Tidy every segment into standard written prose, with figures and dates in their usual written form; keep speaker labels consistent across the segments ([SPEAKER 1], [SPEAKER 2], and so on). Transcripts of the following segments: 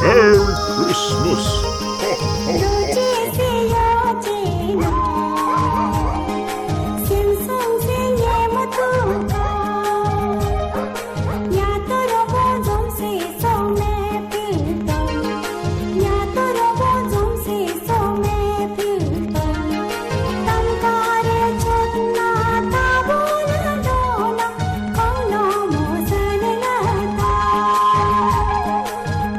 [SPEAKER 1] Merry Christmas! Ho, ho, ho,
[SPEAKER 2] रोजे से
[SPEAKER 1] ho.
[SPEAKER 2] याचे ना सिमसुम से ये मतुका या तो रोबो जोम से सो मैं फिरता या तो रोबो जोम से सो मैं फिरता तमकारे छोटना ताबूल डोला कौनो मोसन लता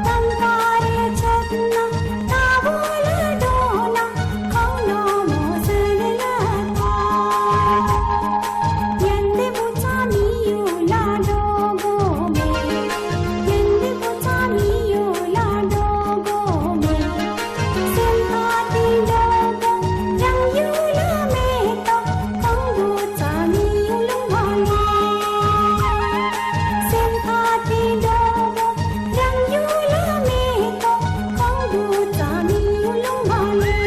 [SPEAKER 2] तमकारे छोटना ताबूल डोला कौनो मोसन लता यंदे बुचा मियो लाडो गोमे यंदे बुचा मियो लाडो गोमे सिंहाती डोगो रंगयुला में तो कंगुचा मियो लुंगाले सिंहाती डोगो रंगयुला में तो कंगुचा मियो लुंगाले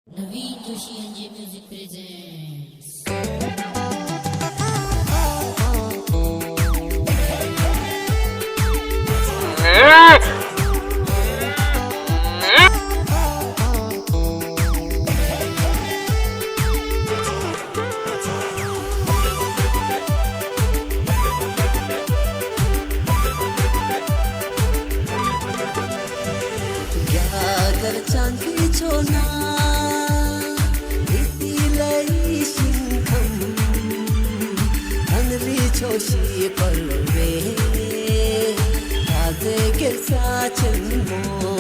[SPEAKER 3] Naveen Joshi and J Music presents.
[SPEAKER 4] क्या कर चांदी छोना इति लई सिंखम हनरी छोशी पलवे ताजे के साचन मो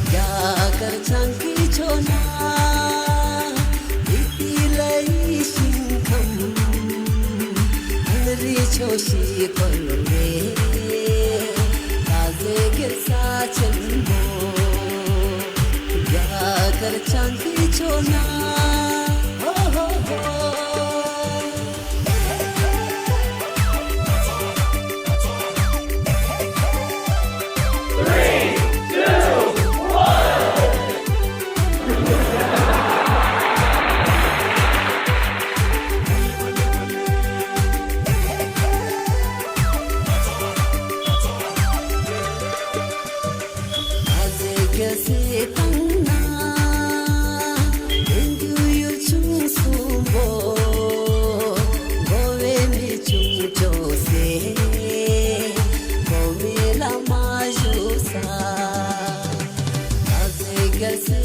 [SPEAKER 4] क्या कर चांदी छोना इति लई सिंखम हनरी छोशी पलवे ताजे के साचन मो क्या कर चांदी छोना हो हो हो आज कैसे तंगना इंदु यु chung sumbo gowe mi chung chose gowe la majusa आज कैसे